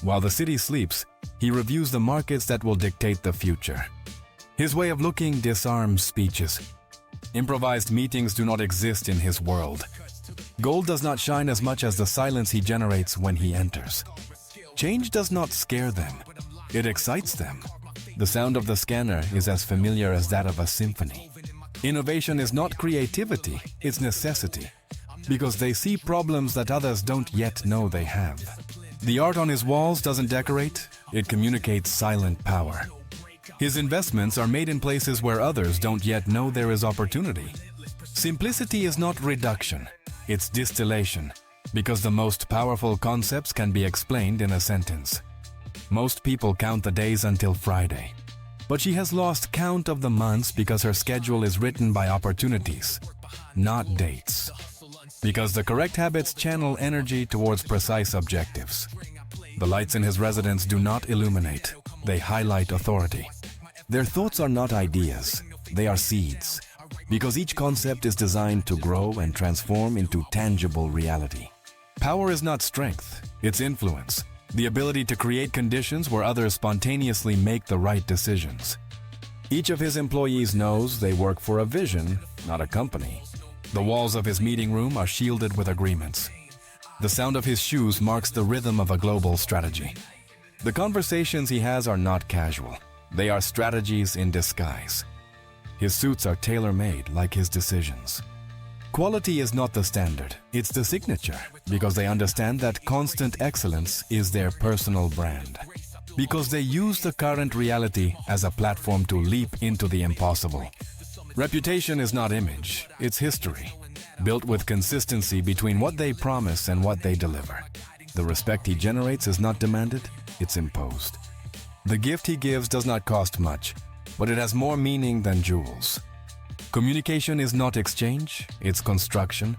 While the city sleeps, he reviews the markets that will dictate the future. His way of looking disarms speeches. Improvised meetings do not exist in his world. Gold does not shine as much as the silence he generates when he enters. Change does not scare them. It excites them. The sound of the scanner is as familiar as that of a symphony. Innovation is not creativity, it's necessity, because they see problems that others don't yet know they have. The art on his walls doesn't decorate, it communicates silent power. His investments are made in places where others don't yet know there is opportunity. Simplicity is not reduction, it's distillation, because the most powerful concepts can be explained in a sentence. Most people count the days until Friday, but she has lost count of the months because her schedule is written by opportunities, not dates. Because the correct habits channel energy towards precise objectives. The lights in his residence do not illuminate, they highlight authority. Their thoughts are not ideas, they are seeds, because each concept is designed to grow and transform into tangible reality. Power is not strength, it's influence. The ability to create conditions where others spontaneously make the right decisions. Each of his employees knows they work for a vision, not a company. The walls of his meeting room are shielded with agreements. The sound of his shoes marks the rhythm of a global strategy. The conversations he has are not casual. They are strategies in disguise. His suits are tailor-made like his decisions. Quality is not the standard, it's the signature, because they understand that constant excellence is their personal brand. Because they use the current reality as a platform to leap into the impossible. Reputation is not image, it's history, built with consistency between what they promise and what they deliver. The respect he generates is not demanded, it's imposed. The gift he gives does not cost much, but it has more meaning than jewels. Communication is not exchange, it's construction,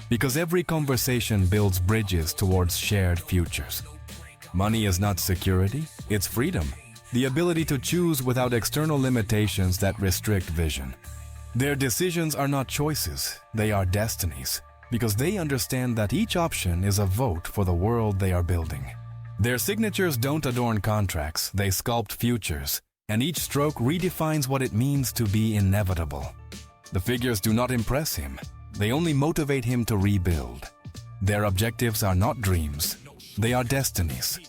because every conversation builds bridges towards shared futures. Money is not security, it's freedom, the ability to choose without external limitations that restrict vision. Their decisions are not choices, they are destinies, because they understand that each option is a vote for the world they are building. Their signatures don't adorn contracts, they sculpt futures, and each stroke redefines what it means to be inevitable. The figures do not impress him, they only motivate him to rebuild. Their objectives are not dreams, they are destinies,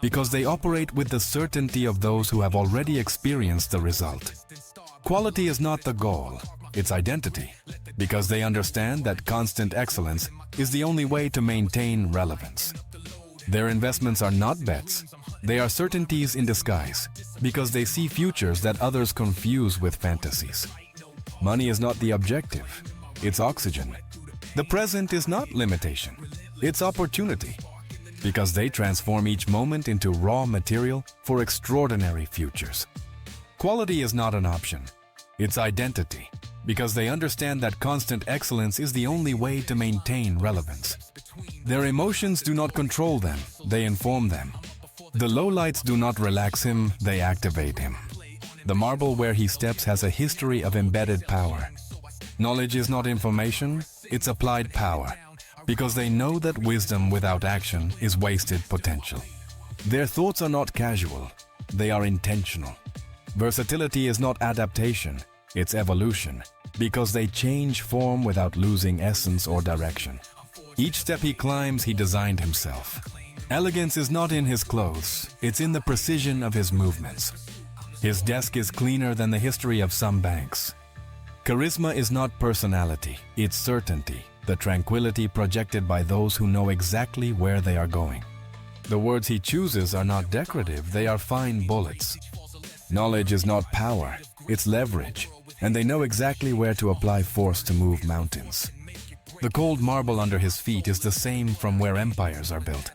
because they operate with the certainty of those who have already experienced the result. Quality is not the goal, it's identity, because they understand that constant excellence is the only way to maintain relevance. Their investments are not bets, they are certainties in disguise, because they see futures that others confuse with fantasies. Money is not the objective, it's oxygen. The present is not limitation, it's opportunity, because they transform each moment into raw material for extraordinary futures. Quality is not an option, it's identity, because they understand that constant excellence is the only way to maintain relevance. Their emotions do not control them, they inform them. The lowlights do not relax him, they activate him. The marble where he steps has a history of embedded power. Knowledge is not information, it's applied power, because they know that wisdom without action is wasted potential. Their thoughts are not casual, they are intentional. Versatility is not adaptation, it's evolution, because they change form without losing essence or direction. Each step he climbs, he designed himself. Elegance is not in his clothes, it's in the precision of his movements. His desk is cleaner than the history of some banks. Charisma is not personality, it's certainty, the tranquility projected by those who know exactly where they are going. The words he chooses are not decorative, they are fine bullets. Knowledge is not power, it's leverage, and they know exactly where to apply force to move mountains. The cold marble under his feet is the same from where empires are built.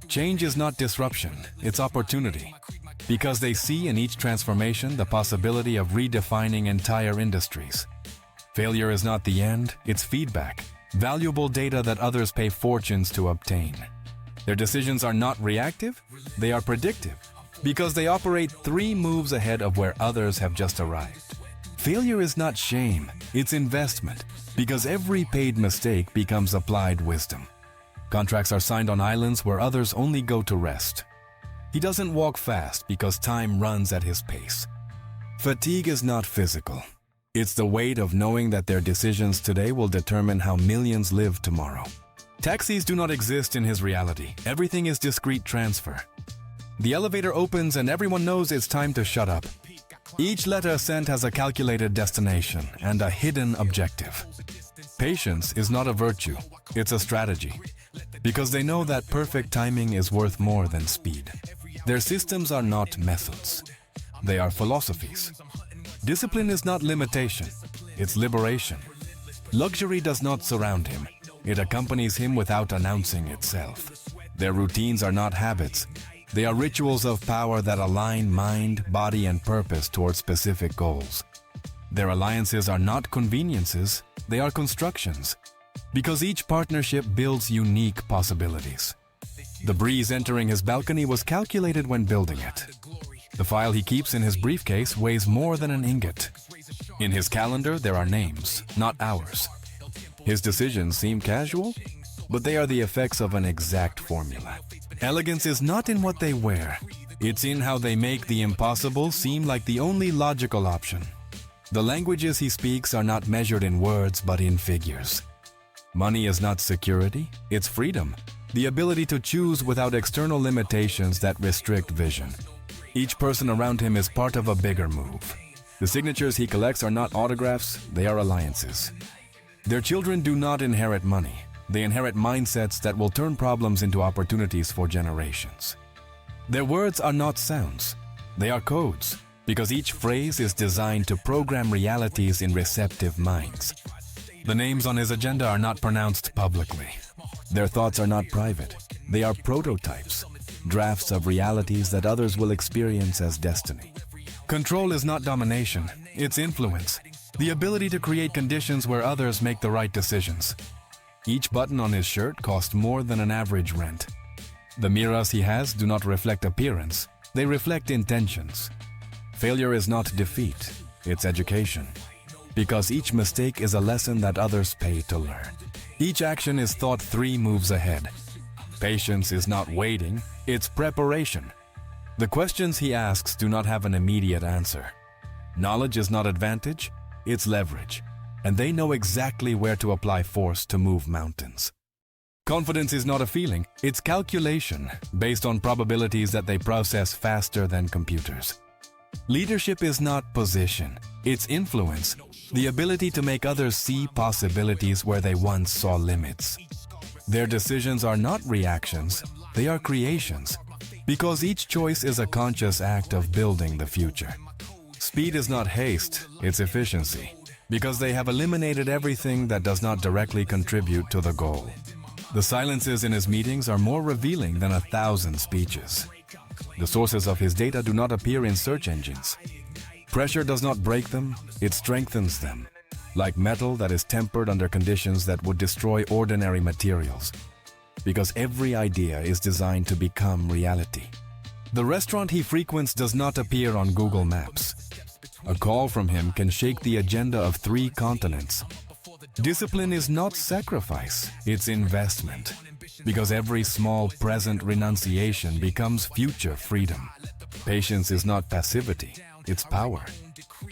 Change is not disruption, it's opportunity, because they see in each transformation the possibility of redefining entire industries. Failure is not the end, it's feedback, valuable data that others pay fortunes to obtain. Their decisions are not reactive, they are predictive, because they operate 3 moves ahead of where others have just arrived. Failure is not shame, it's investment, because every paid mistake becomes applied wisdom. Contracts are signed on islands where others only go to rest. He doesn't walk fast because time runs at his pace. Fatigue is not physical. It's the weight of knowing that their decisions today will determine how millions live tomorrow. Taxis do not exist in his reality. Everything is discrete transfer. The elevator opens and everyone knows it's time to shut up. Each letter sent has a calculated destination and a hidden objective. Patience is not a virtue, it's a strategy. Because they know that perfect timing is worth more than speed. Their systems are not methods. They are philosophies. Discipline is not limitation, it's liberation. Luxury does not surround him. It accompanies him without announcing itself. Their routines are not habits. They are rituals of power that align mind, body, and purpose towards specific goals. Their alliances are not conveniences, they are constructions. Because each partnership builds unique possibilities. The breeze entering his balcony was calculated when building it. The file he keeps in his briefcase weighs more than an ingot. In his calendar, there are names, not hours. His decisions seem casual, but they are the effects of an exact formula. Elegance is not in what they wear. It's in how they make the impossible seem like the only logical option. The languages he speaks are not measured in words but in figures. Money is not security, it's freedom. The ability to choose without external limitations that restrict vision. Each person around him is part of a bigger move. The signatures he collects are not autographs, they are alliances. Their children do not inherit money. They inherit mindsets that will turn problems into opportunities for generations. Their words are not sounds. They are codes, because each phrase is designed to program realities in receptive minds. The names on his agenda are not pronounced publicly. Their thoughts are not private. They are prototypes, drafts of realities that others will experience as destiny. Control is not domination, it's influence. The ability to create conditions where others make the right decisions. Each button on his shirt costs more than an average rent. The mirrors he has do not reflect appearance, they reflect intentions. Failure is not defeat, it's education. Because each mistake is a lesson that others pay to learn. Each action is thought 3 moves ahead. Patience is not waiting, it's preparation. The questions he asks do not have an immediate answer. Knowledge is not advantage, it's leverage. And they know exactly where to apply force to move mountains. Confidence is not a feeling, it's calculation based on probabilities that they process faster than computers. Leadership is not position, it's influence, the ability to make others see possibilities where they once saw limits. Their decisions are not reactions, they are creations, because each choice is a conscious act of building the future. Speed is not haste, it's efficiency. Because they have eliminated everything that does not directly contribute to the goal. The silences in his meetings are more revealing than 1,000 speeches. The sources of his data do not appear in search engines. Pressure does not break them, it strengthens them, like metal that is tempered under conditions that would destroy ordinary materials. Because every idea is designed to become reality. The restaurant he frequents does not appear on Google Maps. A call from him can shake the agenda of 3 continents. Discipline is not sacrifice, it's investment. Because every small present renunciation becomes future freedom. Patience is not passivity, it's power.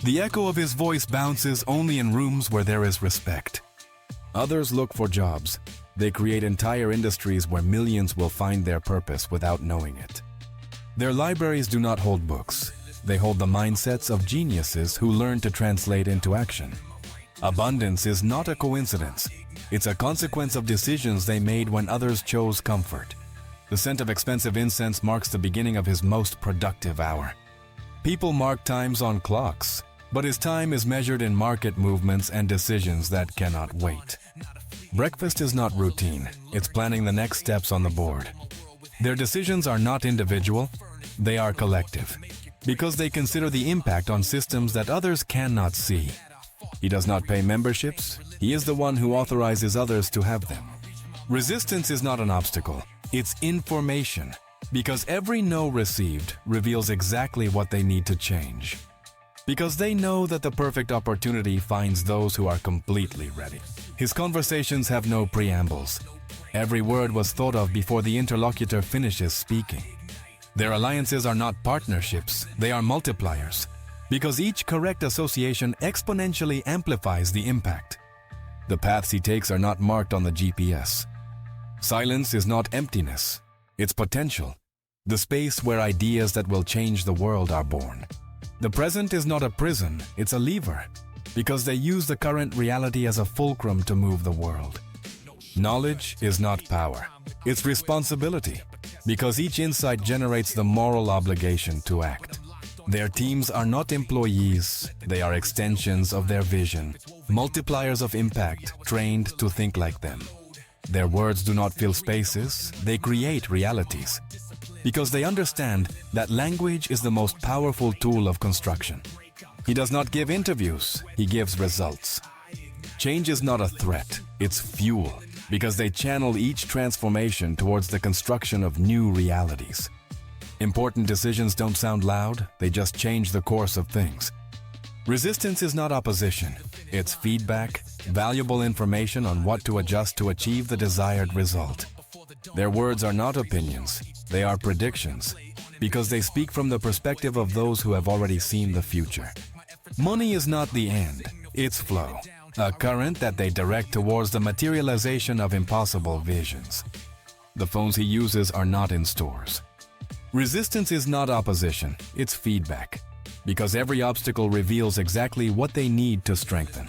The echo of his voice bounces only in rooms where there is respect. Others look for jobs. They create entire industries where millions will find their purpose without knowing it. Their libraries do not hold books. They hold the mindsets of geniuses who learn to translate into action. Abundance is not a coincidence. It's a consequence of decisions they made when others chose comfort. The scent of expensive incense marks the beginning of his most productive hour. People mark times on clocks, but his time is measured in market movements and decisions that cannot wait. Breakfast is not routine. It's planning the next steps on the board. Their decisions are not individual. They are collective. Because they consider the impact on systems that others cannot see. He does not pay memberships, he is the one who authorizes others to have them. Resistance is not an obstacle, it's information. Because every no received reveals exactly what they need to change. Because they know that the perfect opportunity finds those who are completely ready. His conversations have no preambles. Every word was thought of before the interlocutor finishes speaking. Their alliances are not partnerships, they are multipliers, because each correct association exponentially amplifies the impact. The paths he takes are not marked on the GPS. Silence is not emptiness, it's potential, the space where ideas that will change the world are born. The present is not a prison, it's a lever, because they use the current reality as a fulcrum to move the world. Knowledge is not power, it's responsibility, because each insight generates the moral obligation to act. Their teams are not employees, they are extensions of their vision, multipliers of impact, trained to think like them. Their words do not fill spaces, they create realities, because they understand that language is the most powerful tool of construction. He does not give interviews, he gives results. Change is not a threat, it's fuel, because they channel each transformation towards the construction of new realities. Important decisions don't sound loud, they just change the course of things. Resistance is not opposition, it's feedback, valuable information on what to adjust to achieve the desired result. Their words are not opinions, they are predictions, because they speak from the perspective of those who have already seen the future. Money is not the end, it's flow, a current that they direct towards the materialization of impossible visions. The phones he uses are not in stores. Resistance is not opposition, it's feedback, because every obstacle reveals exactly what they need to strengthen.